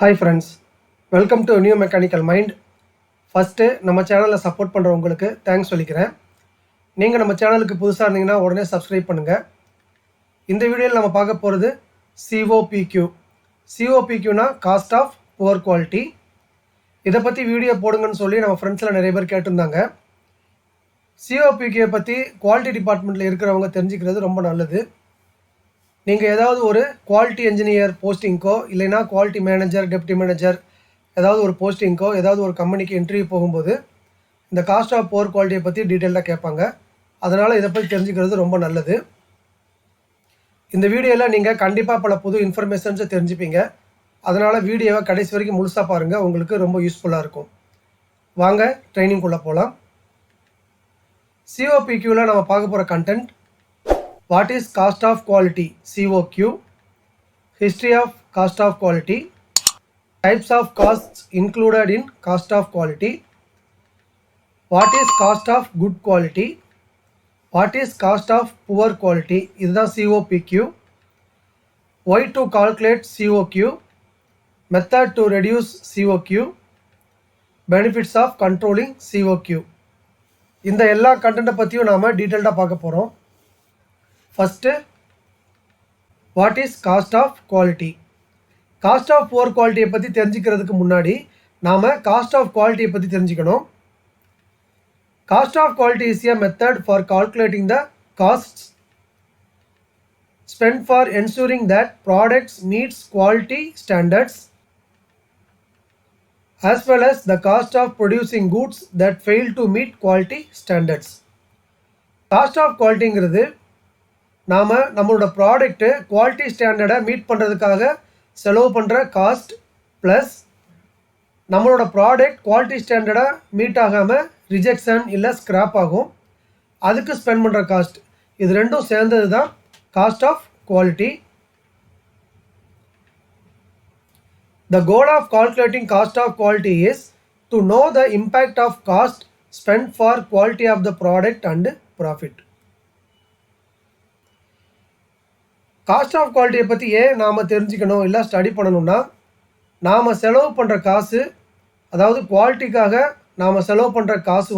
Hi friends, welcome to New Mechanical Mind. First நம்ம சேனலில் support பண்ணுறவங்களுக்கு தேங்க்ஸ் சொல்லிக்கிறேன். நீங்கள் நம்ம சேனலுக்கு புதுசாக இருந்தீங்கன்னா உடனே சப்ஸ்கிரைப் பண்ணுங்கள். இந்த வீடியோவில் நம்ம பார்க்க போகிறது COPQ. COPQனா காஸ்ட் ஆஃப் புவர் குவாலிட்டி. இதை பற்றி வீடியோ போடுங்கன்னு சொல்லி நம்ம ஃப்ரெண்ட்ஸில் நிறைய பேர் கேட்டிருந்தாங்க. COPQவை பற்றி குவாலிட்டி டிபார்ட்மெண்ட்டில் இருக்கிறவங்க தெரிஞ்சுக்கிறது ரொம்ப நல்லது. நீங்கள் ஏதாவது ஒரு குவாலிட்டி என்ஜினியர் போஸ்டிங்க்கோ இல்லைனா குவாலிட்டி மேனேஜர் டெப்டி மேனேஜர் ஏதாவது ஒரு போஸ்டிங்க்கோ ஏதாவது ஒரு கம்பெனிக்கு இன்டர்வியூ போகும்போது இந்த காஸ்ட் ஆஃப் புவர் குவாலிட்டியை பற்றி டீட்டெயிலாக கேட்பாங்க. அதனால் இதை பற்றி தெரிஞ்சுக்கிறது ரொம்ப நல்லது. இந்த வீடியோவில் நீங்கள் கண்டிப்பாக பல புது இன்ஃபர்மேஷன்ஸை தெரிஞ்சுப்பீங்க. அதனால் வீடியோவை கடைசி வரைக்கும் முழுசாக பாருங்கள், உங்களுக்கு ரொம்ப யூஸ்ஃபுல்லாக இருக்கும். வாங்க ட்ரைனிங்குள்ளே போகலாம். COPQவில் நம்ம பார்க்க போகிற content, what is cost of quality COQ, history of cost of quality, types of costs included in cost of quality, what is cost of good quality, what is cost of poor quality, இதுதான் COPQ, why to calculate COQ, method to reduce COQ, benefits of controlling COQ. இந்த எல்லா கண்டென்ட்டை பற்றியும் நாம் டீட்டெயில்டாக பார்க்க போகிறோம். First, what is cost of quality. Cost of poor குவாலிட்டியை பற்றி தெரிஞ்சுக்கிறதுக்கு முன்னாடி நாம் காஸ்ட் ஆஃப் குவாலிட்டியை பற்றி தெரிஞ்சுக்கணும். Cost of quality is a method for calculating the costs spend for ensuring that products meets quality standards as well as the cost of producing goods that fail to meet quality standards. Cost of குவாலிட்டிங்கிறது நாம் நம்மளோட product quality ஸ்டாண்டர்டை meet பண்ணுறதுக்காக செலவு பண்ணுற cost plus நம்மளோட product quality ஸ்டாண்டர்டை meet ஆகாமல் ரிஜெக்ஷன் இல்லை ஸ்க்ராப் ஆகும், அதுக்கு ஸ்பெண்ட் பண்ணுற காஸ்ட். இது ரெண்டும் சேர்ந்தது தான் cost of quality. The goal of calculating cost of quality is to know the impact of cost spent for quality of the product and profit. Cost of குவாலிட்டியை பற்றி ஏன் நாம் தெரிஞ்சுக்கணும் இல்லை ஸ்டடி பண்ணணும்னா, நாம் செலவு பண்ணுற காசு, அதாவது குவாலிட்டிக்காக நாம் செலவு பண்ணுற காசு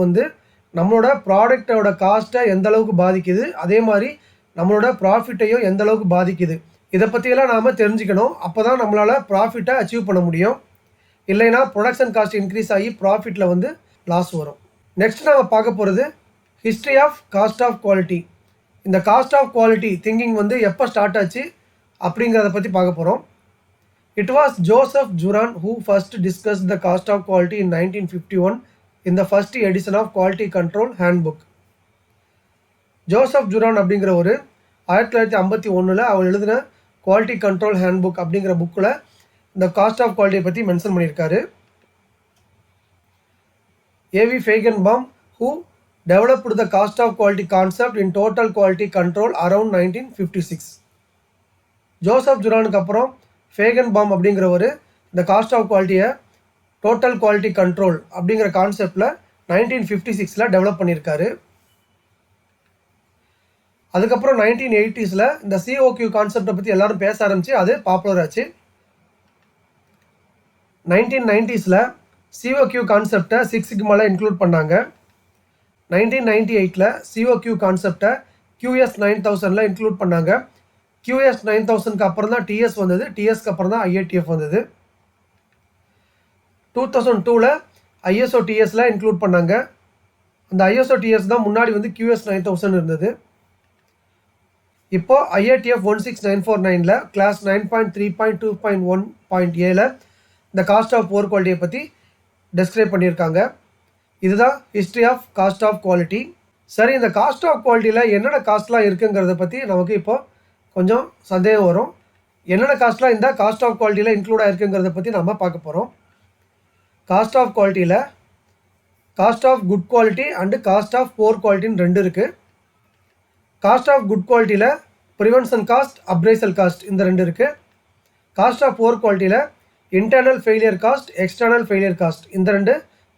நம்மளோட ப்ராடக்டோட காஸ்ட்டை எந்த அளவுக்கு பாதிக்குது, அதே மாதிரி நம்மளோட ப்ராஃபிட்டையும் எந்த அளவுக்கு பாதிக்குது, இதை பற்றியெல்லாம் நாம் தெரிஞ்சுக்கணும். அப்போ தான் நம்மளால் ப்ராஃபிட்டை அச்சீவ் பண்ண முடியும். இல்லைனா ப்ரொடக்ஷன் காஸ்ட் இன்க்ரீஸ் ஆகி ப்ராஃபிட்டில் லாஸ் வரும். நெக்ஸ்ட் நாம் பார்க்க போகிறது history of cost of quality. இந்த காஸ்ட் ஆஃப் குவாலிட்டி திங்கிங் எப்போ ஸ்டார்ட் ஆச்சு அப்படிங்கிறத பற்றி பார்க்க போகிறோம். It was Joseph Juran who first discuss the cost of quality in 1951 in the first edition of quality control handbook. Joseph Juran அப்படிங்கிற ஒரு 1951 அவர் எழுதின குவாலிட்டி கண்ட்ரோல் ஹேண்ட் புக் அப்படிங்கிற புக்கில் இந்த காஸ்ட் ஆஃப் குவாலிட்டியை பற்றி மென்ஷன் பண்ணியிருக்காரு. AV ஃபெய்கன்பாம் who developed the cost of quality concept in total quality control around 1956. Joseph ஜுரானுக்கு அப்புறம் ஃபேகன்பாம் அப்படிங்கிறவர் இந்த காஸ்ட் ஆஃப் குவாலிட்டியை டோட்டல் குவாலிட்டி கண்ட்ரோல் அப்படிங்கிற கான்செப்டில் 1956 டெவலப் பண்ணியிருக்காரு. அதுக்கப்புறம் 1980s இந்த COQ கான்செப்டை பற்றி எல்லாரும் பேச ஆரம்பித்து அது பாப்புலர் ஆச்சு. 1990s COQ கான்செப்டை 6 சிக்மாவில் இன்க்ளூட் பண்ணாங்க. 1998 COQ கான்செப்டை QS 9000 இன்க்ளூட் பண்ணாங்க. QS 9000க்கு அப்புறம் தான் TS வந்தது, TSக்கு அப்புறம் தான் IATF வந்தது. 2002 ISO TS இன்க்ளூட் பண்ணாங்க. அந்த ISO TS தான் முன்னாடி QS 9000 இருந்தது. இப்போ IATF 16949 கிளாஸ் 9.3.2.1.7 இந்த காஸ்ட் ஆஃப் புவர் குவாலிட்டியை பற்றி டெஸ்கிரைப் பண்ணியிருக்காங்க. இதுதான் history of cost of quality. சரி, இந்த காஸ்ட் ஆஃப் குவாலிட்டியில் என்னென்ன காஸ்ட்லாம் இருக்குங்கிறத பற்றி நமக்கு இப்போ கொஞ்சம் சந்தேகம் வரும். என்னென்ன காஸ்ட்லாம் இந்த காஸ்ட் ஆஃப் குவாலிட்டியில் இன்க்ளூட் ஆகிருக்குங்கிறத பற்றி நம்ம பார்க்க போகிறோம். காஸ்ட் ஆஃப் குவாலிட்டியில் cost of good quality and cost of poor குவாலிட்டின்னு ரெண்டு இருக்குது. காஸ்ட் ஆஃப் குட் குவாலிட்டியில் ப்ரிவென்ஷன் காஸ்ட், அப்ரைசல் காஸ்ட் இந்த ரெண்டு இருக்குது. காஸ்ட் ஆஃப் புவர் குவாலிட்டியில் internal failure cost, external failure cost இந்த ரெண்டு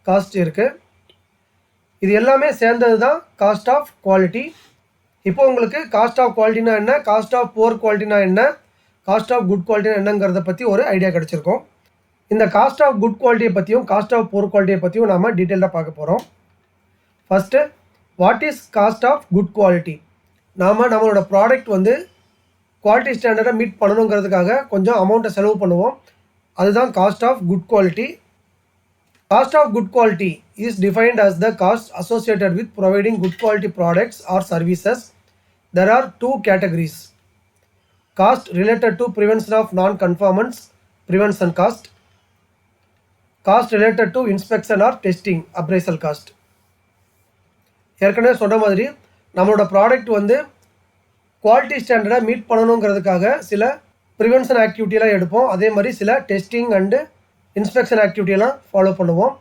காஸ்ட் இருக்குது. இது எல்லாமே சேர்ந்தது தான் காஸ்ட் ஆஃப் குவாலிட்டி. இப்போ உங்களுக்கு காஸ்ட் ஆஃப் குவாலிட்டினா என்ன, காஸ்ட் ஆஃப் புவர் குவாலிட்டினா என்ன, காஸ்ட் ஆஃப் குட் குவாலிட்டினா என்னங்கிறத பற்றி ஒரு ஐடியா கிடச்சிருக்கும். இந்த காஸ்ட் ஆஃப் குட் குவாலிட்டியை பற்றியும் காஸ்ட் ஆஃப் புவர் குவாலிட்டியை பற்றியும் நாம் டீட்டெயிலாக பார்க்க போகிறோம். First, what is cost of good quality? நம்மளோட ப்ராடக்ட் வந்து குவாலிட்டி ஸ்டாண்டர்டை மீட் பண்ணணுங்கிறதுக்காக கொஞ்சம் அமௌண்ட்டை செலவு பண்ணுவோம். அதுதான் cost of good quality. Cost of good quality is defined as the cost associated with providing good quality products or services. There are two categories: cost related to prevention of non-conformance, prevention cost; cost related to inspection or testing, appraisal cost. ஏற்கனவே சொன்ன மாதிரி நம்மளோட product வந்து quality ஸ்டாண்டர்டை meet பண்ணணுங்கிறதுக்காக சில prevention ஆக்டிவிட்டியெல்லாம் எடுப்போம். அதே மாதிரி சில டெஸ்டிங் அண்டு இன்ஸ்பெக்ஷன் ஆக்டிவிட்டியெல்லாம் ஃபாலோ பண்ணுவோம்.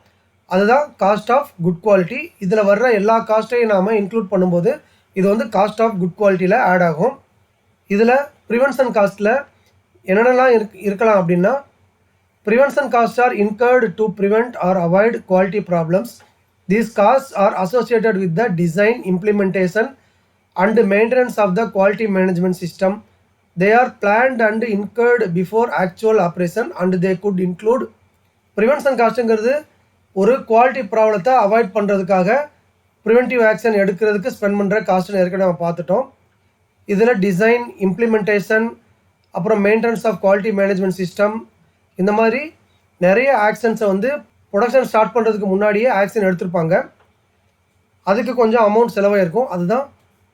அதுதான் காஸ்ட் ஆஃப் குட் குவாலிட்டி. இதில் வர்ற எல்லா காஸ்ட்டையும் நாம் இன்க்ளூட் பண்ணும்போது இது வந்து காஸ்ட் ஆஃப் குட் குவாலிட்டியில் ஆட் ஆகும். இதில் ப்ரிவென்ஷன் காஸ்ட்டில் என்னென்னலாம் இருக்கலாம் அப்படின்னா, prevention cost are incurred to prevent or avoid quality problems. These cost are associated with the design, implementation and maintenance of the quality management system. They are planned and incurred before actual operation and they could include prevention காஸ்ட்டுங்கிறது ஒரு quality ப்ராப்ளத்தை avoid பண்ணுறதுக்காக preventive action எடுக்கிறதுக்கு spend பண்ணுற காஸ்ட்டுன்னு ஏற்கனவே நம்ம பார்த்துட்டோம். இதில் டிசைன், இம்ப்ளிமெண்டேஷன், அப்புறம் maintenance of quality management system, இந்த மாதிரி நிறைய ஆக்ஷன்ஸை வந்து ப்ரொடக்ஷன் ஸ்டார்ட் பண்ணுறதுக்கு முன்னாடியே ஆக்ஷன் எடுத்திருப்பாங்க. அதுக்கு கொஞ்சம் அமௌண்ட் செலவாயிருக்கும். அதுதான்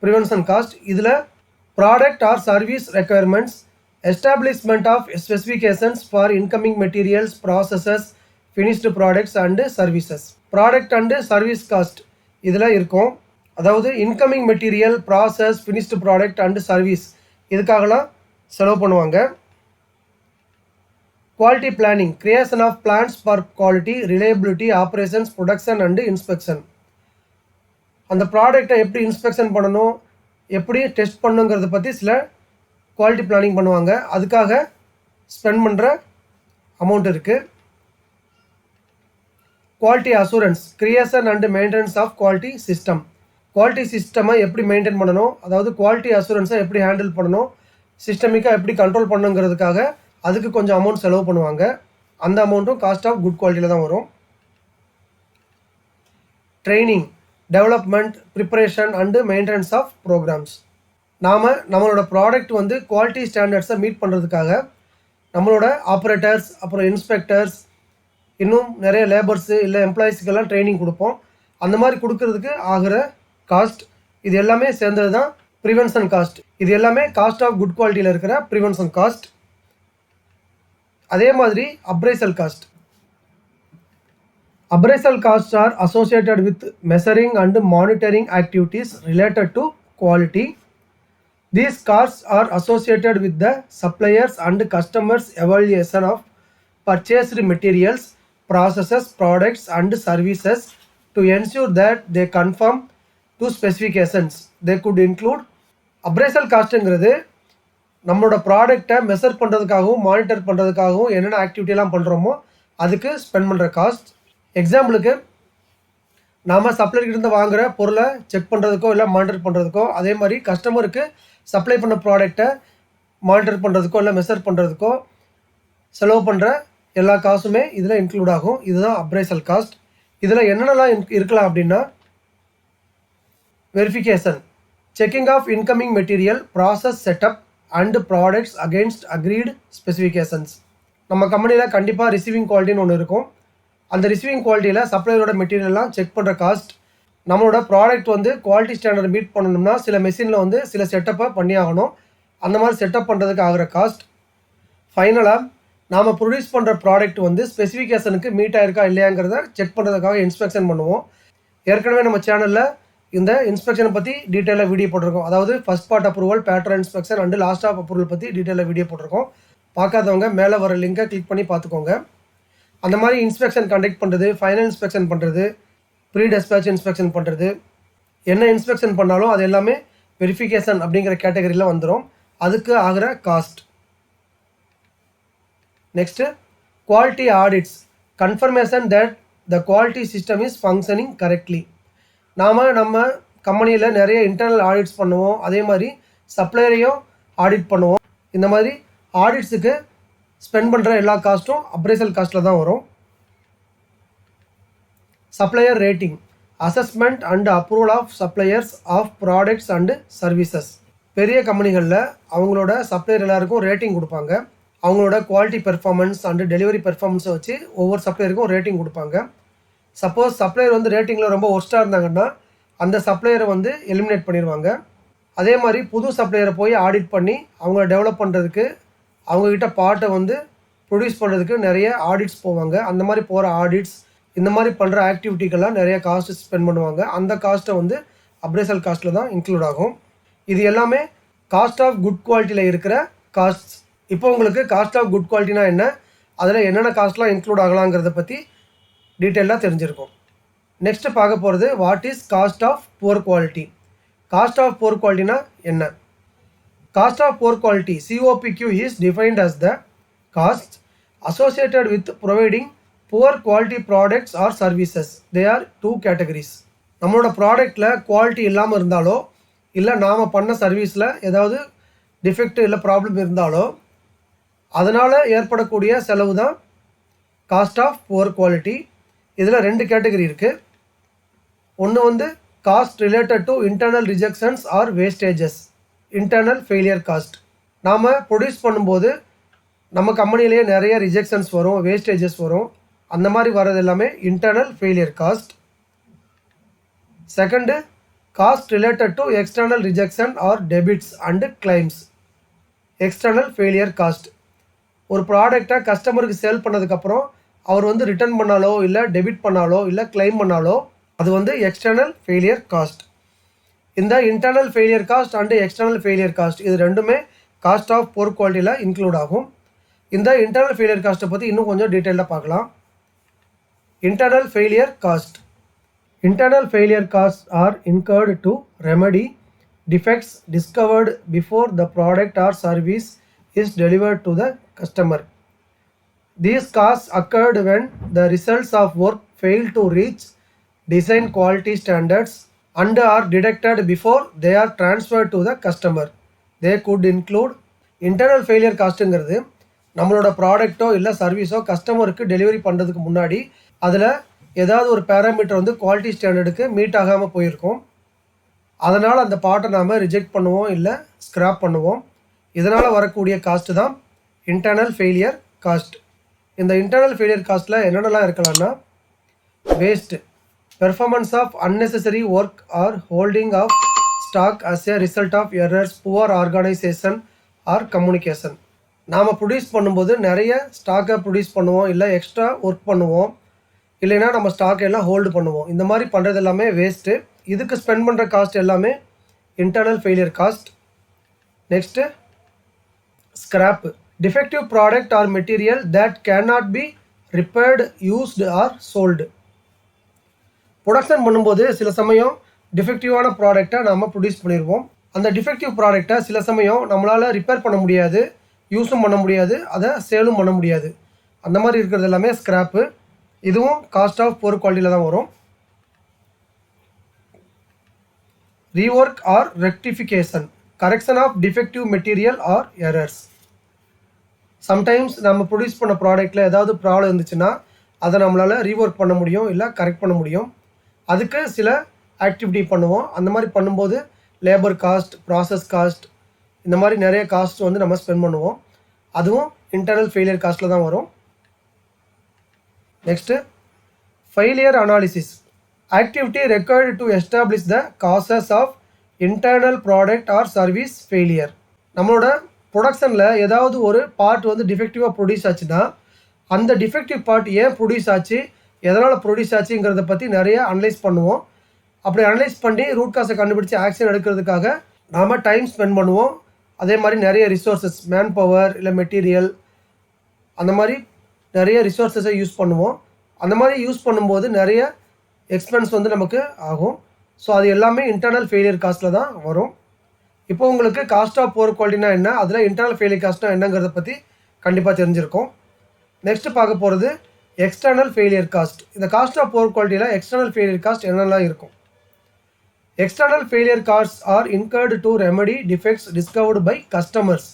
ப்ரிவென்ஷன் காஸ்ட். இதில் product or service requirements, establishment of specifications for incoming materials, processes, finished products and services. Product and service cost இதில் இருக்கும். அதாவது incoming material, process, finished product and service இதுக்காகலாம் செலவு பண்ணுவாங்க. Quality planning, creation of plans for quality, reliability, operations, production and inspection. அந்த ப்ராடக்டை எப்படி inspection பண்ணணும், எப்படி டெஸ்ட் பண்ணுங்கிறத பற்றி சில குவாலிட்டி பிளானிங் பண்ணுவாங்க. அதுக்காக ஸ்பெண்ட் பண்ணுற அமௌண்ட் இருக்குது. Quality assurance, creation and maintenance of quality system. Quality சிஸ்டமை எப்படி மெயின்டைன் பண்ணணும், அதாவது குவாலிட்டி அசூரன்ஸை எப்படி ஹேண்டில் பண்ணணும், சிஸ்டமிக்காக எப்படி கண்ட்ரோல் பண்ணணுங்கிறதுக்காக அதுக்கு கொஞ்சம் அமௌண்ட் செலவு பண்ணுவாங்க. அந்த அமௌண்ட்டும் காஸ்ட் ஆஃப் குட் குவாலிட்டியில் தான் வரும். Training, development, preparation and maintenance of programs. நம்மளோட ப்ராடக்ட் வந்து குவாலிட்டி ஸ்டாண்டர்ட்ஸை மீட் பண்ணுறதுக்காக நம்மளோட ஆப்ரேட்டர்ஸ், அப்புறம் இன்ஸ்பெக்டர்ஸ், இன்னும் நிறைய லேபர்ஸு இல்லை எம்ப்ளாயீஸுக்கெல்லாம் ட்ரைனிங் கொடுப்போம். அந்த மாதிரி கொடுக்கறதுக்கு ஆகிற காஸ்ட் இது எல்லாமே சேர்ந்தது தான் ப்ரிவென்ஷன் காஸ்ட். இது எல்லாமே காஸ்ட் ஆஃப் குட் குவாலிட்டியில் இருக்கிற ப்ரிவென்ஷன் காஸ்ட். அதே மாதிரி appraisal cost. Appraisal costs are associated with measuring and monitoring activities related to quality. These costs are associated with the suppliers and customers' evaluation of purchased materials, processes, products and services to ensure that they conform to specifications. They could include appraisal காஸ்ட்டுங்கிறது நம்மளோட ப்ராடக்டை measure பண்ணுறதுக்காகவும் monitor பண்ணுறதுக்காகவும் என்னென்ன ஆக்டிவிட்டியெல்லாம் பண்ணுறோமோ அதுக்கு spend பண்ணுற cost. எக்ஸாம்பிளுக்கு நாம் சப்ளைக்கிட்ட வாங்குகிற பொருளை செக் பண்ணுறதுக்கோ இல்லை மானிட்டர் பண்ணுறதுக்கோ, அதே மாதிரி கஸ்டமருக்கு சப்ளை பண்ண ப்ராடக்டை மானிட்டர் பண்ணுறதுக்கோ இல்லை மெஷர் பண்ணுறதுக்கோ செலவு பண்ணுற எல்லா காசுமே இதில் இன்க்ளூட் ஆகும். இதுதான் அப்ரைசல் காஸ்ட். இதில் என்னென்னலாம் இருக்கலாம் அப்படின்னா, verification, checking of incoming material, process setup and products against agreed specifications. நம்ம கம்பெனியில் கண்டிப்பாக ரிசீவிங் குவாலிட்டின்னு ஒன்று இருக்கும். அந்த ரிசீவிங் குவாலிட்டியில் சப்ளையரோட மெட்டீரியல்லாம் செக் பண்ணுற காஸ்ட். நம்மளோட ப்ராடக்ட் வந்து குவாலிட்டி ஸ்டாண்டர்ட் மீட் பண்ணணும்னா சில மெஷினில் வந்து சில செட்டப்பை பண்ணி ஆகணும். அந்த மாதிரி செட்டப் பண்ணுறதுக்கு ஆகிற காஸ்ட். ஃபைனலாக நாம் ப்ரொடியூஸ் பண்ணுற ப்ராடக்ட் வந்து ஸ்பெசிஃபிகேஷனுக்கு மீட் ஆகிருக்கா இல்லையாங்கிறத செக் பண்ணுறதுக்காக இன்ஸ்பெக்ஷன் பண்ணுவோம். ஏற்கனவே நம்ம சேனலில் இந்த இன்ஸ்பெக்ஷனை பற்றி டீட்டெயிலாக வீடியோ போட்டிருக்கோம். அதாவது first part approval, pattern inspection and last off approval பற்றி டீட்டெயிலாக வீடியோ போட்டிருக்கோம். பார்க்காதவங்க மேலே வர லிங்கை கிளிக் பண்ணி பார்த்துக்கோங்க. அந்த மாதிரி இன்ஸ்பெக்ஷன் கண்டக்ட் பண்ணுறது, ஃபைனல் இன்ஸ்பெக்ஷன் பண்ணுறது, ப்ரீ டெஸ்பேட்ச் இன்ஸ்பெக்ஷன் பண்ணுறது, என்ன இன்ஸ்பெக்ஷன் பண்ணாலும் அது எல்லாமே வெரிஃபிகேஷன் அப்படிங்கிற கேட்டகரியில் வந்துடும். அதுக்கு ஆகிற cost. Next quality audits, confirmation that the quality system is functioning correctly. நம்ம கம்பெனியில் நிறைய இன்டர்னல் ஆடிட்ஸ் பண்ணுவோம். அதே மாதிரி சப்ளையரையும் ஆடிட் பண்ணுவோம். இந்த மாதிரி ஆடிட்ஸுக்கு ஸ்பெண்ட் பண்ணுற எல்லா காஸ்ட்டும் அப்ரைசல் காஸ்ட்டில் தான் வரும். Supplier rating, assessment and approval of suppliers of products and services. பெரிய கம்பெனிகளில் அவங்களோட சப்ளையர் எல்லாருக்கும் ரேட்டிங் கொடுப்பாங்க. அவங்களோட குவாலிட்டி பெர்ஃபார்மன்ஸ் அண்டு டெலிவரி பெர்ஃபார்மன்ஸை வச்சு ஒவ்வொரு சப்ளையருக்கும் ரேட்டிங் கொடுப்பாங்க. சப்போஸ் சப்ளையர் வந்து ரேட்டிங்கில் ரொம்ப ஒஸ்ட்டாக இருந்தாங்கன்னா அந்த சப்ளையரை வந்து எலிமினேட் பண்ணிடுவாங்க. அதே மாதிரி புது சப்ளையரை போய் ஆடிட் பண்ணி அவங்கள டெவலப் பண்ணுறதுக்கு அவங்கக்கிட்ட பார்ட்டை வந்து ப்ரொடியூஸ் பண்ணுறதுக்கு நிறைய ஆடிட்ஸ் போவாங்க. அந்த மாதிரி போகிற ஆடிட்ஸ் இந்த மாதிரி பண்ணுற ஆக்டிவிட்டிக்கெல்லாம் நிறைய காஸ்ட் ஸ்பெண்ட் பண்ணுவாங்க. அந்த காஸ்ட்டை வந்து அப்ரைசல் காஸ்ட்டில் தான் இன்க்ளூட் ஆகும். இது எல்லாமே காஸ்ட் ஆஃப் குட் குவாலிட்டியில் இருக்கிற காஸ்ட்ஸ். இப்போ உங்களுக்கு காஸ்ட் ஆஃப் குட் குவாலிட்டினா என்ன, அதில் என்னென்ன காஸ்ட்லாம் இன்க்ளூட் ஆகலாங்கிறத பற்றி டீட்டெயிலாக தெரிஞ்சிருக்கும். நெக்ஸ்ட்டு பார்க்க போகிறது what is cost of poor quality. Cost of poor குவாலிட்டினா என்ன? Cost of poor quality COPQ is defined as the cost associated with providing poor quality products or services. They are 2 categories. நம்மளோட ப்ராடக்டில் quality இல்லாமல் இருந்தாலோ இல்லை நாம் பண்ண சர்வீஸில் ஏதாவது டிஃபெக்ட் இல்லை ப்ராப்ளம் இருந்தாலோ அதனால் ஏற்படக்கூடிய செலவு தான் காஸ்ட் ஆஃப் புவர் குவாலிட்டி. இதில் 2 கேட்டகரி இருக்குது. ஒன்று வந்து cost related to internal rejections or wastages, internal failure cost. நாம் ப்ரொடியூஸ் பண்ணும்போது நம்ம கம்பெனிலேயே நிறைய ரிஜெக்ஷன்ஸ் வரும், வேஸ்டேஜஸ் வரும். அந்த மாதிரி வர்றது எல்லாமே internal failure cost. Second cost related to external rejection or debits and claims, external failure cost. ஒரு ப்ராடக்டை கஸ்டமருக்கு சேல் பண்ணதுக்கப்புறம் அவர் வந்து ரிட்டர்ன் பண்ணாலோ இல்லை டெபிட் பண்ணாலோ இல்லை கிளைம் பண்ணாலோ அது வந்து எக்ஸ்டர்னல் ஃபெயிலியர் காஸ்ட். இந்த internal failure cost and external failure cost இது ரெண்டுமே காஸ்ட் ஆஃப் புவர் குவாலிட்டியில் இன்க்ளூட் ஆகும். இந்த இன்டர்னல் ஃபெயிலியர் காஸ்ட்டை பற்றி இன்னும் கொஞ்சம் டீட்டெயிலாக பார்க்கலாம். Internal failure cost. Internal failure costs are incurred to remedy defects discovered before the product or service is delivered to the customer. These costs occurred when the results of work fail to reach design quality standards and are deducted before they are transferred to the customer. They could include internal failure காஸ்ட்டுங்கிறது நம்மளோட ப்ராடக்ட்டோ இல்லை சர்வீஸோ கஸ்டமருக்கு delivery பண்ணுறதுக்கு முன்னாடி அதில் ஏதாவது ஒரு parameter வந்து quality ஸ்டாண்டர்டுக்கு meet ஆகாமல் போயிருக்கும். அதனால் அந்த பார்ட்டை நாம் ரிஜெக்ட் பண்ணுவோம் இல்லை ஸ்க்ராப் பண்ணுவோம். இதனால் வரக்கூடிய காஸ்ட்டு தான் இன்டர்னல் ஃபெயிலியர் காஸ்ட். இந்த இன்டர்னல் ஃபெயிலியர் காஸ்ட்டில் என்னென்னலாம் இருக்கலாம்னா waste, performance of unnecessary work or holding of stock as a result of errors, poor organisation or communication. நாம் ப்ரொடியூஸ் பண்ணும்போது நிறைய ஸ்டாக்கை ப்ரொடியூஸ் பண்ணுவோம் இல்லை எக்ஸ்ட்ரா ஒர்க் பண்ணுவோம், இல்லைன்னா நம்ம ஸ்டாக் எல்லாம் ஹோல்டு பண்ணுவோம். இந்த மாதிரி பண்ணுறது எல்லாமே வேஸ்ட்டு. இதுக்கு ஸ்பெண்ட் பண்ணுற காஸ்ட் எல்லாமே internal failure cost. Next scrap, defective product or material that cannot be repaired, used or sold. Production பண்ணும்போது சில சமயம் டிஃபெக்டிவான ப்ராடக்டை நம்ம ப்ரொடியூஸ் பண்ணிடுவோம். அந்த டிஃபெக்டிவ் ப்ராடக்டை சில சமயம் நம்மளால் ரிப்பேர் பண்ண முடியாது, யூஸும் பண்ண முடியாது, அதை சேலும் பண்ண முடியாது. அந்த மாதிரி இருக்கிறது எல்லாமே ஸ்க்ராப்பு. இதுவும் காஸ்ட் ஆஃப் புவர் குவாலிட்டியில் தான் வரும். Rework or rectification, correction of defective material or errors. Sometimes நம்ம ப்ரொடியூஸ் பண்ண ப்ராடக்ட்டில் ஏதாவது ப்ராப்ளம் இருந்துச்சுன்னா அதை நம்மளால் ரீஒர்க் பண்ண முடியும் இல்லை கரெக்ட் பண்ண முடியும். அதுக்கு சில ஆக்டிவிட்டி பண்ணுவோம். அந்த மாதிரி பண்ணும்போது லேபர் காஸ்ட், ப்ராசஸ் காஸ்ட், இந்த மாதிரி நிறைய காஸ்ட் வந்து நம்ம ஸ்பெண்ட் பண்ணுவோம். அதுவும் இன்டர்னல் ஃபெயிலியர் காஸ்ட்டில் தான் வரும். Next failure analysis, activity required to establish the causes of internal product or service failure. நம்மளோட ப்ரொடக்ஷனில் ஏதாவது ஒரு பார்ட் வந்து டிஃபெக்டிவாக ப்ரொடியூஸ் ஆச்சுன்னா அந்த டிஃபெக்டிவ் பார்ட் ஏன் ப்ரொடியூஸ் ஆச்சு, எதனால் ப்ரொடியூஸ் ஆச்சுங்கிறத பற்றி நிறைய அனலைஸ் பண்ணுவோம். அப்படி அனலைஸ் பண்ணி ரூட் காஸை கண்டுபிடிச்சி ஆக்ஷன் எடுக்கிறதுக்காக நாம் டைம் ஸ்பெண்ட் பண்ணுவோம். அதே மாதிரி நிறைய ரிசோர்ஸஸ், மேன் பவர் இல்லை மெட்டீரியல், அந்த மாதிரி நிறைய ரிசோர்ஸஸை யூஸ் பண்ணுவோம். அந்த மாதிரி யூஸ் பண்ணும்போது நிறைய எக்ஸ்பென்ஸ் வந்து நமக்கு ஆகும். ஸோ அது எல்லாமே இன்டர்னல் ஃபெயிலியர் காஸ்ட்டில் தான் வரும். இப்போ உங்களுக்கு காஸ்ட் ஆஃப் புவர் குவாலிட்டினா என்ன, அதில் இன்டர்னல் ஃபெயிலியர் காஸ்ட்னா என்னங்கிறத பற்றி கண்டிப்பாக தெரிஞ்சிருக்கும். நெக்ஸ்ட்டு பார்க்க போகிறது எக்ஸ்டர்னல் ஃபெயிலியர் காஸ்ட். இந்த காஸ்ட் ஆஃப் புவர் குவாலிட்டியில் எக்ஸ்டர்னல் ஃபெயிலியர் காஸ்ட் என்னெல்லாம் இருக்கும். External failure costs are incurred to remedy defects discovered by customers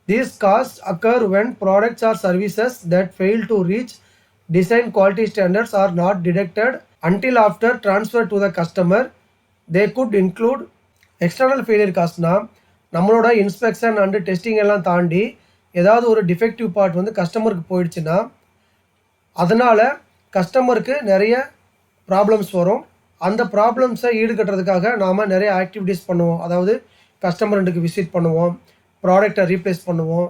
These costs occur when products or services that fail to reach design quality standards are not deducted until after transfer to the customer. They could include external failure காஸ்ட்னா நம்மளோட inspection and testing எல்லாம் தாண்டி ஏதாவது ஒரு defective part வந்து கஸ்டமருக்கு போயிடுச்சுன்னா அதனால் கஸ்டமருக்கு நிறைய ப்ராப்ளம்ஸ் வரும். அந்த ப்ராப்ளம்ஸை ஈடுகட்டுறதுக்காக நாம் நிறைய ஆக்டிவிட்டீஸ் பண்ணுவோம். அதாவது கஸ்டமருக்கு விசிட் பண்ணுவோம், ப்ராடக்டை ரீப்ளேஸ் பண்ணுவோம்,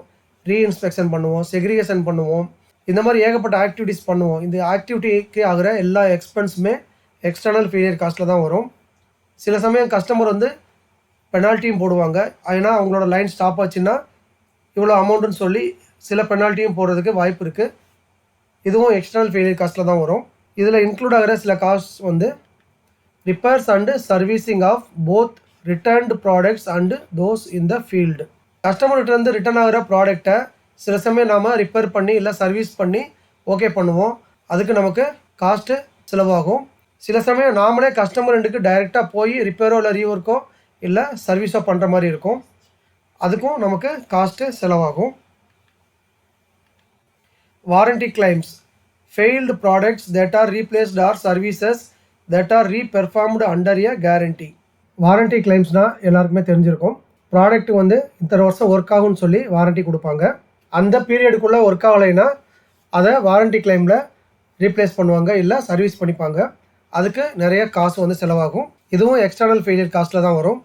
ரீஇன்ஸ்பெக்ஷன் பண்ணுவோம், செக்ரிகேஷன் பண்ணுவோம். இந்த மாதிரி ஏகப்பட்ட ஆக்டிவிட்டீஸ் பண்ணுவோம். இந்த ஆக்டிவிட்டிக்கு ஆகிற எல்லா எக்ஸ்பென்ஸுமே எக்ஸ்டர்னல் ஃபெயிலியர் காஸ்ட்டில் தான் வரும். சில சமயம் கஸ்டமர் வந்து பெனால்ட்டியும் போடுவாங்க. ஏன்னா அவங்களோட லைன் ஸ்டாப் ஆச்சுன்னா இவ்வளோ அமௌண்ட்டுன்னு சொல்லி சில பெனால்ட்டியும் போடுறதுக்கு வாய்ப்பு இருக்குது. இதுவும் எக்ஸ்டர்னல் ஃபெயிலியர் காஸ்ட்டில் தான் வரும். இதில் இன்க்ளூட் ஆகிற சில காஸ்ட் வந்து repairs and servicing of both returned products and those in the field. கஸ்டமர்கிட்டருந்து ரிட்டர்ன் ஆகிற ப்ராடக்டை சில சமயம் நாம் ரிப்பேர் பண்ணி இல்லை சர்வீஸ் பண்ணி ஓகே பண்ணுவோம். அதுக்கு நமக்கு காஸ்ட்டு செலவாகும். சில சமயம் நாமளே கஸ்டமர் ரெண்டுக்கு டைரெக்டாக போய் ரிப்பேரோ இல்லை ரீஒர்க்கோ இல்லை சர்வீஸோ பண்ணுற மாதிரி இருக்கும். அதுக்கும் நமக்கு காஸ்ட்டு செலவாகும். Warranty claims failed products that are replaced or services that are reperformed under a guarantee. Warranty கிளைம்ஸ்னால் எல்லாருக்குமே தெரிஞ்சிருக்கும். ப்ராடக்ட் வந்து இத்தனை வருஷம் ஒர்க் ஆகும்னு சொல்லி வாரண்டி கொடுப்பாங்க. அந்த பீரியடுக்குள்ளே ஒர்க் ஆகலைன்னா அதை வாரண்டி கிளைமில் ரீப்ளேஸ் பண்ணுவாங்க இல்லை சர்வீஸ் பண்ணிப்பாங்க. அதுக்கு நிறைய காசு வந்து செலவாகும். இதுவும் எக்ஸ்டர்னல் ஃபெயிலியர் காஸ்ட்டில் தான் வரும்.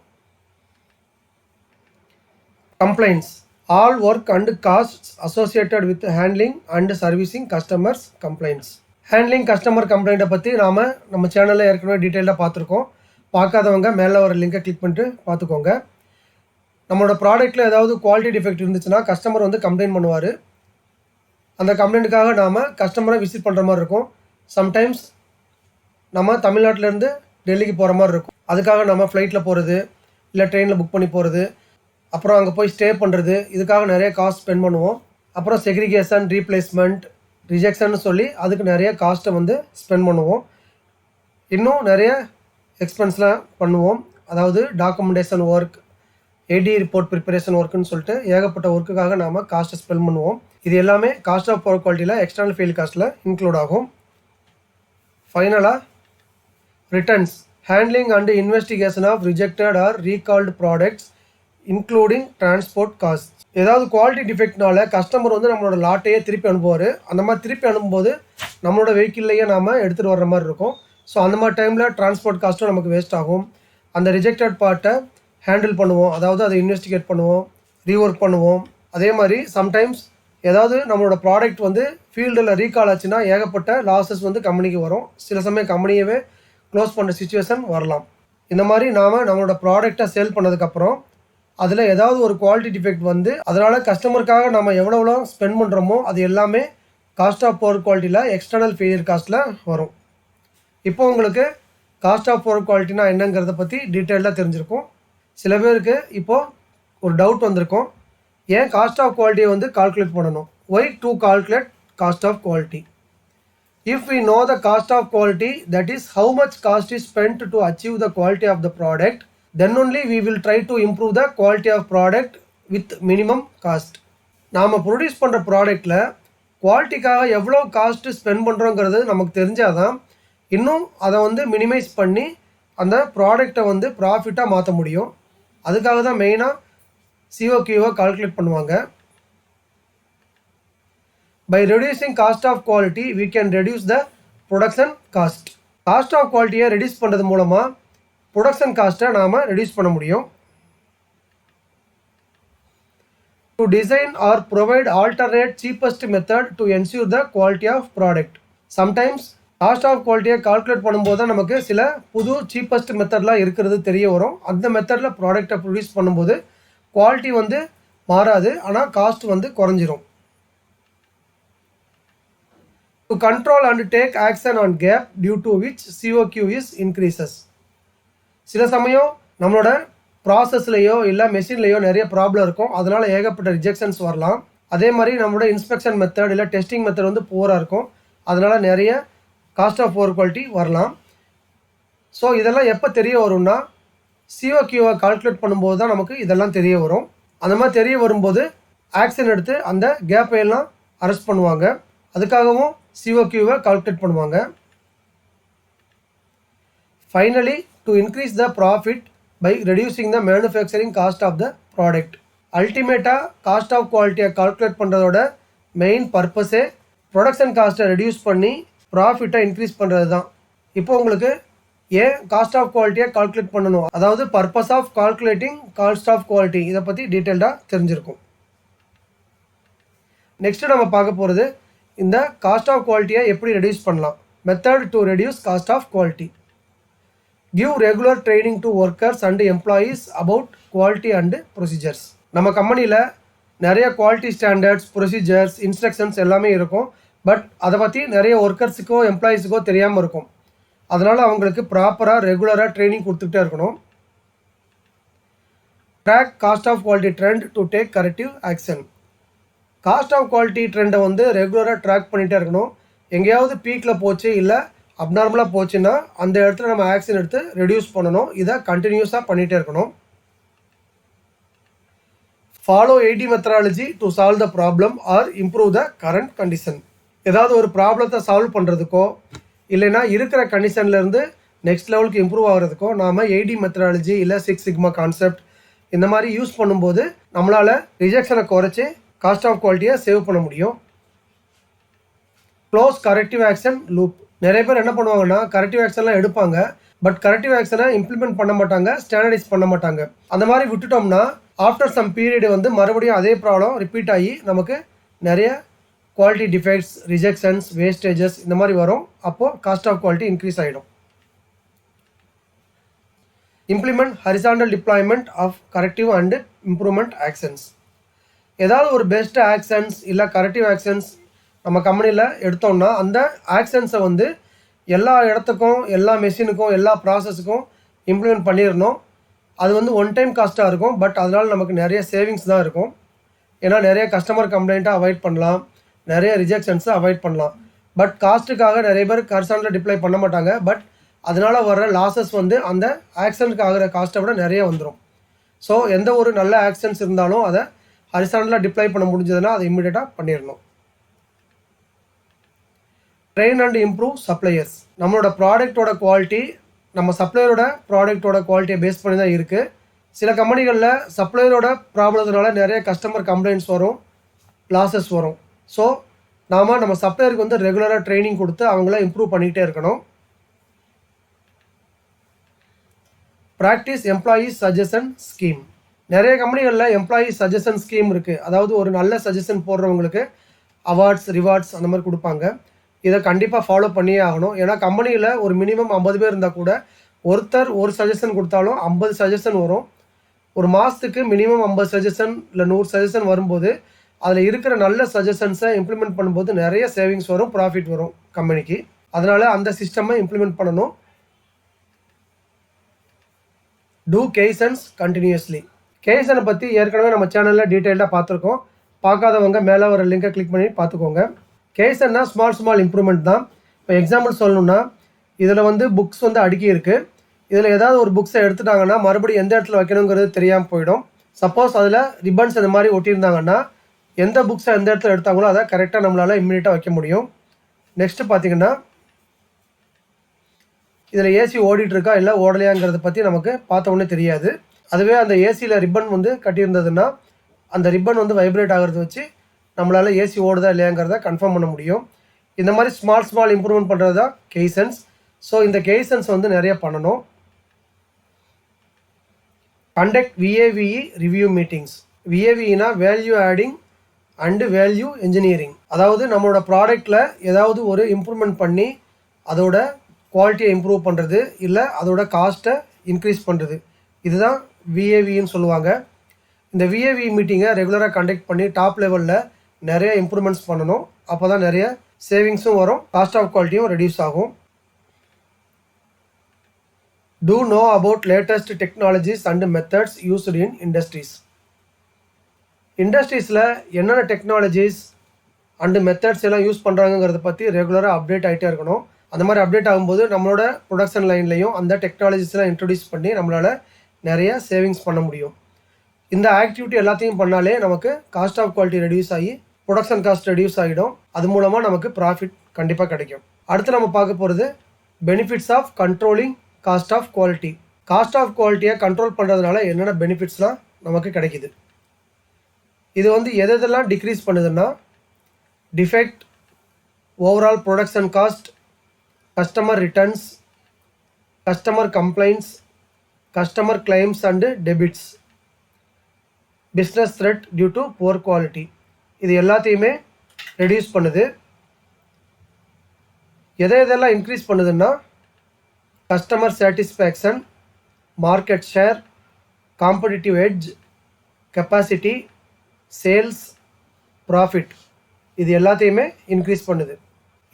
Complaints all work and costs associated with handling and servicing customers complaints. Handling customer கம்ப்ளைண்ட்டை பற்றி நம்ம சேனலில் ஏற்கனவே டீட்டெயிலாக பார்த்துருக்கோம். பார்க்காதவங்க மேலே ஒரு லிங்கை கிளிக் பண்ணிட்டு பார்த்துக்கோங்க. நம்மளோட ப்ராடக்ட்டில் ஏதாவது குவாலிட்டி டிஃபெக்ட் இருந்துச்சுன்னா கஸ்டமர் வந்து கம்ப்ளைண்ட் பண்ணுவார். அந்த கம்ப்ளைண்ட்டுக்காக நாம் கஸ்டமரை விசிட் பண்ணுற மாதிரி இருக்கும். சம்டைம்ஸ் நம்ம தமிழ்நாட்டிலேருந்து டெல்லிக்கு போகிற மாதிரி இருக்கும். அதுக்காக நம்ம ஃப்ளைட்டில் போகிறது இல்லை ட்ரெயினில் புக் பண்ணி போகிறது, அப்புறம் அங்கே போய் ஸ்டே பண்ணுறது, இதுக்காக நிறைய காஸ்ட் ஸ்பெண்ட் பண்ணுவோம். அப்புறம் செக்ரிகேஷன், ரீப்ளேஸ்மெண்ட், ரிஜெக்ஷன் சொல்லி அதுக்கு நிறைய காஸ்ட்டை வந்து ஸ்பெண்ட் பண்ணுவோம். இன்னும் நிறைய எக்ஸ்பென்ஸ்லாம் பண்ணுவோம். அதாவது டாக்குமெண்டேஷன் ஒர்க், ஏடி ரிப்போர்ட் ப்ரிப்பரேஷன் ஒர்க்குன்னு சொல்லிட்டு ஏகப்பட்ட ஒர்க்குக்காக நாம் காஸ்ட்டை ஸ்பெண்ட் பண்ணுவோம். இது எல்லாமே காஸ்ட் ஆஃப் பவர் குவாலிட்டியில் எக்ஸ்டர்னல் ஃபெயில் காஸ்ட்டில் இன்க்ளூட் ஆகும். ஃபைனலாக returns handling and investigation of rejected or recalled products including transport cost. ஏதாவது குவாலிட்டி டிஃபெக்ட்னால கஸ்டமர் வந்து நம்மளோட லாட்டையே திருப்பி அனுப்புவார். அந்த மாதிரி திருப்பி அனுப்பும்போது நம்மளோட வெஹிக்கிள்லையே நாம் எடுத்துகிட்டு வர்ற மாதிரி இருக்கும். ஸோ அந்த மாதிரி டைமில் டிரான்ஸ்போர்ட் காஸ்ட்டும் நமக்கு வேஸ்ட் ஆகும். அந்த ரிஜெக்டட் பார்ட்டை ஹேண்டில் பண்ணுவோம், அதாவது அதை இன்வெஸ்டிகேட் பண்ணுவோம், ரீஒர்க் பண்ணுவோம். அதே மாதிரி சம்டைம்ஸ் ஏதாவது நம்மளோட ப்ராடக்ட் வந்து ஃபீல்டில் ரீகால் ஆச்சுன்னா ஏகப்பட்ட லாஸஸ் வந்து கம்பெனிக்கு வரும். சில சமயம் கம்பெனியவே க்ளோஸ் பண்ணுற சிச்சுவேஷன் வரலாம். இந்த மாதிரி நாம் நம்மளோட ப்ராடக்டை சேல் பண்ணதுக்கப்புறம் அதில் ஏதாவது ஒரு குவாலிட்டி டிஃபெக்ட் வந்து அதனால் கஸ்டமருக்காக நம்ம எவ்வளோ ஸ்பெண்ட் பண்ணுறோமோ அது எல்லாமே காஸ்ட் ஆஃப் புவர் குவாலிட்டியில் எக்ஸ்டர்னல் ஃபெயிலியர் காஸ்ட்டில் வரும். இப்போ உங்களுக்கு காஸ்ட் ஆஃப் புவர் குவாலிட்டினா என்னங்கிறத பற்றி டீட்டெயிலாக தெரிஞ்சிருக்கும். சில பேருக்கு இப்போது ஒரு டவுட் வந்திருக்கும், ஏன் காஸ்ட் ஆஃப் குவாலிட்டியை வந்து கால்குலேட் பண்ணணும்? Why to calculate cost of quality? If we know the cost of quality, that is how much cost is spent to achieve the quality of the product, then only we will try to improve the quality of product with minimum cost. நாம் produce பண்ணுற ப்ராடக்டில் குவாலிட்டிக்காக எவ்வளோ cost spend பண்ணுறோங்கிறது நமக்கு தெரிஞ்சால் தான் இன்னும் அதை வந்து minimise பண்ணி அந்த ப்ராடக்டை வந்து ப்ராஃபிட்டாக மாற்ற முடியும். அதுக்காக தான் மெயினாக சிஓக்யூவை கால்குலேட் பண்ணுவாங்க. By reducing cost of quality, we can reduce the production cost. Cost of quality reduce பண்ணுறது மூலமாக ப்ரொடக்ஷன் காஸ்ட்டை நாம் ரெடியூஸ் பண்ண முடியும். To design or provide alternate cheapest method to ensure the quality of product. Sometimes cost of குவாலிட்டியை calculate பண்ணும்போது தான் நமக்கு சில புது சீப்பஸ்ட் மெத்தட்லாம் இருக்கிறது தெரிய வரும். அந்த மெத்தடில் ப்ராடக்டை ப்ரொடியூஸ் பண்ணும்போது குவாலிட்டி வந்து மாறாது, ஆனால் காஸ்ட் வந்து குறைஞ்சிரும். To control and take action on gap due to which COQ is increases. சில சமயம் நம்மளோட ப்ராசஸ்லையோ இல்லை மெஷின்லையோ நிறைய ப்ராப்ளம் இருக்கும். அதனால் ஏகப்பட்ட ரிஜெக்ஷன்ஸ் வரலாம். அதே மாதிரி நம்மளோட இன்ஸ்பெக்ஷன் மெத்தட் இல்லை டெஸ்டிங் மெத்தட் வந்து புவராக இருக்கும். அதனால் நிறைய காஸ்ட் ஆஃப் புவர் குவாலிட்டி வரலாம். ஸோ இதெல்லாம் எப்போ தெரிய வரும்னா சிஓக்யூவை கால்குலேட் பண்ணும்போது தான் நமக்கு இதெல்லாம் தெரிய வரும். அந்த மாதிரி தெரிய வரும்போது ஆக்ஷன் எடுத்து அந்த கேப்பை எல்லாம் அரெஸ்ட் பண்ணுவாங்க. அதுக்காகவும் சிஓக்யூவை கால்குலேட் பண்ணுவாங்க. Finally to increase the profit by reducing the manufacturing cost of the product. அல்டிமேட்டாக காஸ்ட் ஆஃப் குவாலிட்டியை கால்குலேட் பண்ணுறதோட மெயின் பர்பஸே ப்ரொடக்ஷன் காஸ்ட்டை ரெடியூஸ் பண்ணி ப்ராஃபிட்டை இன்க்ரீஸ் பண்ணுறது தான். இப்போ உங்களுக்கு ஏன் காஸ்ட் ஆஃப் குவாலிட்டியை கால்குலேட் பண்ணணும், அதாவது purpose of calculating cost of quality, இதை பற்றி டீட்டெயில்டாக தெரிஞ்சிருக்கும். நெக்ஸ்ட்டு நம்ம பார்க்க போகிறது இந்த காஸ்ட் ஆஃப் குவாலிட்டியை எப்படி ரெடியூஸ் பண்ணலாம். Method to reduce cost of quality. Give regular training to workers and employees about quality and procedures. நம்ம கம்பெனியில் நிறைய குவாலிட்டி ஸ்டாண்டர்ட்ஸ், ப்ரொசீஜர்ஸ், இன்ஸ்ட்ரக்ஷன்ஸ் எல்லாமே இருக்கும். பட் அதை பற்றி நிறைய ஒர்க்கர்ஸுக்கோ எம்ப்ளாயீஸுக்கோ தெரியாமல் இருக்கும். அதனால் அவங்களுக்கு ப்ராப்பராக ரெகுலராக ட்ரைனிங் கொடுத்துக்கிட்டே இருக்கணும். Track cost of quality trend to take corrective action. Cost of quality ட்ரெண்டை வந்து ரெகுலராக ட்ராக் பண்ணிகிட்டே இருக்கணும். எங்கேயாவது பீக்கில் போச்சு இல்லை அப்நார்மலாக போச்சுன்னா அந்த இடத்துல நம்ம ஆக்ஷன் எடுத்து ரெடியூஸ் பண்ணணும். இதை கண்டினியூஸாக பண்ணிகிட்டே இருக்கணும். Follow 80 methodology to solve the problem R improve the current condition. ஏதாவது ஒரு ப்ராப்ளத்தை சால்வ் பண்ணுறதுக்கோ இல்லைனா இருக்கிற கண்டிஷன்லேருந்து நெக்ஸ்ட் லெவலுக்கு இம்ப்ரூவ் ஆகிறதுக்கோ நாம் 80 மெத்தடாலஜி இல்லை 6 சிக்மா கான்செப்ட் இந்த மாதிரி யூஸ் பண்ணும்போது நம்மளால் ரிஜெக்ஷனை குறைச்சி காஸ்ட் ஆஃப் குவாலிட்டியை சேவ் பண்ண முடியும். Close corrective action loop. நிறைய பேர் என்ன பண்ணுவாங்கன்னா கரெக்டிவ் ஆக்ஷன்லாம் எடுப்பாங்க, பட் கரெக்டிவ் ஆக்ஷனை இம்ப்ளிமெண்ட் பண்ண மாட்டாங்க, ஸ்டாண்டர்டைஸ் பண்ண மாட்டாங்க. அந்த மாதிரி விட்டுட்டோம்னா ஆஃப்டர் சம் பீரியட் வந்து மறுபடியும் அதே ப்ராப்ளம் ரிப்பீட் ஆகி நமக்கு நிறைய குவாலிட்டி டிஃபெக்ட்ஸ், ரிஜெக்ஷன்ஸ், வேஸ்டேஜஸ் இந்த மாதிரி வரும். அப்போது காஸ்ட் ஆஃப் குவாலிட்டி இன்க்ரீஸ் ஆகிடும். Implement horizontal deployment of corrective and improvement actions. ஏதாவது ஒரு பெஸ்ட் ஆக்ஷன்ஸ் இல்லை கரெக்டிவ் ஆக்ஷன்ஸ் நம்ம கம்பெனியில் எடுத்தோம்னா அந்த ஆக்ஷன்ஸை வந்து எல்லா இடத்துக்கும், எல்லா மெஷினுக்கும், எல்லா ப்ராசஸுக்கும் இம்ப்ளிமெண்ட் பண்ணிடணும். அது வந்து ஒன் டைம் காஸ்ட்டாக இருக்கும், பட் அதனால் நமக்கு நிறைய சேவிங்ஸ் தான் இருக்கும். ஏன்னா நிறைய கஸ்டமர் கம்ப்ளைண்ட்டை அவாய்ட் பண்ணலாம், நிறைய ரிஜெக்ஷன்ஸை அவாய்ட் பண்ணலாம். பட் காஸ்ட்டுக்காக நிறைய பேர் ஹரிசாண்டல் டிப்ளை பண்ண மாட்டாங்க. பட் அதனால் வர்ற லாஸஸ் வந்து அந்த ஆக்ஷனுக்கு ஆகிற காஸ்ட்டை விட நிறைய வந்துடும். ஸோ எந்த ஒரு நல்ல ஆக்ஷன்ஸ் இருந்தாலும் அதை ஹரிசாண்டலாக டிப்ளை பண்ண முடிஞ்சதுன்னா அதை இம்மிடியட்டாக பண்ணிடணும். Train and improve suppliers. நம்மளோட ப்ராடக்டோட குவாலிட்டி நம்ம சப்ளையரோட ப்ராடக்டோட குவாலிட்டியை பேஸ் பண்ணி தான் இருக்குது. சில கம்பெனிகளில் சப்ளையரோட ப்ராப்ளத்தினால நிறைய கஸ்டமர் கம்ப்ளைண்ட்ஸ் வரும், லாஸஸ் வரும். ஸோ நம்ம சப்ளையருக்கு வந்து ரெகுலராக ட்ரைனிங் கொடுத்து அவங்கள இம்ப்ரூவ் பண்ணிகிட்டே இருக்கணும். Practice employees suggestion scheme. நிறைய கம்பெனிகளில் எம்ப்ளாயீஸ் சஜஷன் ஸ்கீம் இருக்குது. அதாவது ஒரு நல்ல சஜஷன் போடுறவங்களுக்கு அவார்ட்ஸ், ரிவார்ட்ஸ் அந்த மாதிரி கொடுப்பாங்க. இதை கண்டிப்பாக ஃபாலோ பண்ணியே ஆகணும். ஏன்னா கம்பெனியில் ஒரு மினிமம் 50 பேர் இருந்தால் கூட ஒருத்தர் ஒரு சஜஷன் கொடுத்தாலும் 50 சஜஷன் வரும். ஒரு மாதத்துக்கு மினிமம் 50 சஜஷன் இல்லை 100 சஜஷன் வரும்போது அதில் இருக்கிற நல்ல சஜஷன்ஸை இம்ப்ளிமெண்ட் பண்ணும்போது நிறைய சேவிங்ஸ் வரும், ப்ராஃபிட் வரும் கம்பெனிக்கு. அதனால் அந்த சிஸ்டமை இம்ப்ளிமெண்ட் பண்ணணும். Two கேசன்ஸ் continuously. கேசனை பற்றி ஏற்கனவே நம்ம சேனலில் டீட்டெயில்டாக பார்த்துருக்கோம். பார்க்காதவங்க மேலே வர லிங்கை கிளிக் பண்ணி பார்த்துக்கோங்க. கேசன்னா ஸ்மால் இம்ப்ரூவ்மெண்ட் தான். இப்போ எக்ஸாம்பிள் சொல்லணுன்னா இதில் வந்து புக்ஸ் வந்து அடுக்கி இருக்குது. இதில் ஏதாவது ஒரு புக்ஸை எடுத்துட்டாங்கன்னா மறுபடியும் எந்த இடத்துல வைக்கணுங்கிறது தெரியாமல் போயிடும். சப்போஸ் அதில் ரிப்பன்ஸ் இந்த மாதிரி ஒட்டியிருந்தாங்கன்னா எந்த புக்ஸை எந்த இடத்துல எடுத்தாங்களோ அதை கரெக்டாக நம்மளால் இம்மிடியட்டாக வைக்க முடியும். நெக்ஸ்ட்டு பார்த்திங்கன்னா இதில் ஏசி ஓடிட்டுருக்கா இல்லை ஓடலையாங்கிறத பற்றி நமக்கு பார்த்த உடனே தெரியாது. அதுவே அந்த ஏசியில் ரிப்பன் வந்து கட்டியிருந்ததுன்னா அந்த ரிப்பன் வந்து வைப்ரேட் ஆகிறத வச்சு நம்மளால் ஏசி ஓடுதா இல்லையாங்கிறத கன்ஃபார்ம் பண்ண முடியும். இந்த மாதிரி ஸ்மால் இம்ப்ரூவ்மெண்ட் பண்ணுறது தான் கேசன்ஸ். ஸோ இந்த கேசன்ஸ் வந்து நிறைய பண்ணணும். Conduct VAVE review meetings. VAVEனா value adding and value engineering. அதாவது நம்மளோட ப்ராடக்டில் ஏதாவது ஒரு இம்ப்ரூவ்மெண்ட் பண்ணி அதோட குவாலிட்டியை இம்ப்ரூவ் பண்ணுறது இல்லை அதோட காஸ்ட்டை இன்க்ரீஸ் பண்ணுறது, இதுதான் VAVEன்னு சொல்லுவாங்க. இந்த VAVE மீட்டிங்கை ரெகுலராக கண்டக்ட் பண்ணி டாப் லெவலில் நிறைய இம்ப்ரூவ்மெண்ட்ஸ் பண்ணணும். அப்போ தான் நிறைய சேவிங்ஸும் வரும், காஸ்ட் ஆஃப் குவாலிட்டியும் ரெடியூஸ் ஆகும். To know about latest technologies and methods used in industries. இண்டஸ்ட்ரீஸில் என்னென்ன டெக்னாலஜிஸ் அண்டு மெத்தட்ஸ் எல்லாம் யூஸ் பண்ணுறாங்கிறத பற்றி ரெகுலராக அப்டேட் ஆகிட்டே இருக்கணும். அந்த மாதிரி அப்டேட் ஆகும்போது நம்மளோட ப்ரொடக்ஷன் லைன்லையும் அந்த டெக்னாலஜிஸ்லாம் இன்ட்ரடியூஸ் பண்ணி நம்மளால் நிறைய சேவிங்ஸ் பண்ண முடியும். இந்த ஆக்டிவிட்டி எல்லாத்தையும் பண்ணாலே நமக்கு காஸ்ட் ஆஃப் குவாலிட்டி ரெடியூஸ் ஆகி ப்ரொடக்ஷன் காஸ்ட் ரெடியூஸ் ஆகிடும். அது மூலமாக நமக்கு ப்ராஃபிட் கண்டிப்பாக கிடைக்கும். அடுத்து நம்ம பார்க்க போகிறது benefits of controlling cost of quality. Cost of குவாலிட்டியை கண்ட்ரோல் பண்ணுறதுனால என்னென்ன பெனிஃபிட்ஸ்லாம் நமக்கு கிடைக்குது. இது வந்து எதெல்லாம் டிக்ரீஸ் பண்ணுதுன்னா defect, overall production cost, customer returns, customer complaints, customer claims and debits, business threat due to poor quality. இது எல்லாத்தையுமே ரெடியூஸ் பண்ணுது. எதெல்லாம் இன்க்ரீஸ் பண்ணுதுன்னா customer satisfaction, market share, competitive edge, capacity, sales, profit, இது எல்லாத்தையுமே இன்க்ரீஸ் பண்ணுது.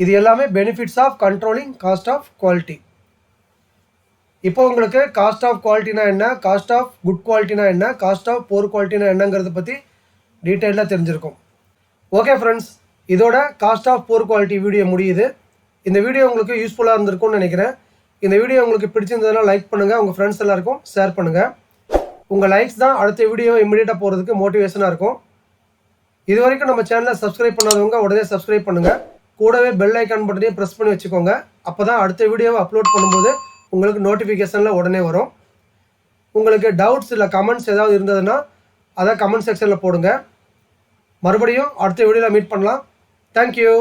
இது எல்லாமே benefits of controlling cost of quality. இப்போ உங்களுக்கு காஸ்ட் ஆஃப் குவாலிட்டினா என்ன, காஸ்ட் ஆஃப் குட் குவாலிட்டினா என்ன, காஸ்ட் ஆஃப் புவர் குவாலிட்டினா என்னங்கிறத பற்றி டீட்டெயிலாக தெரிஞ்சிருக்கும். ஓகே ஃப்ரெண்ட்ஸ், இதோட cost of poor quality video முடியுது. இந்த வீடியோ உங்களுக்கு யூஸ்ஃபுல்லாக இருந்திருக்கும்னு நினைக்கிறேன். இந்த வீடியோ உங்களுக்கு பிடிச்சிருந்ததுன்னா லைக் பண்ணுங்கள், உங்கள் ஃப்ரெண்ட்ஸ் எல்லாருக்கும் ஷேர் பண்ணுங்கள். உங்கள் லைக்ஸ் தான் அடுத்த வீடியோ இமீடியட்டாக போகிறதுக்கு மோட்டிவேஷனாக இருக்கும். இது வரைக்கும் நம்ம சேனலை சப்ஸ்கிரைப் பண்ணாதவங்க உடனே சப்ஸ்கிரைப் பண்ணுங்கள். கூடவே பெல் ஐக்கான் பட்டனையும் ப்ரெஸ் பண்ணி வச்சுக்கோங்க. அப்போ தான் அடுத்த வீடியோவை அப்லோட் பண்ணும்போது உங்களுக்கு நோட்டிஃபிகேஷனில் உடனே வரும். உங்களுக்கு டவுட்ஸ் இல்லை கமெண்ட்ஸ் ஏதாவது இருந்ததுன்னா அதை கமெண்ட் செக்ஷனில் போடுங்க. மறுபடியும் அடுத்த வீடியோவில் மீட் பண்ணலாம். தேங்க்யூ.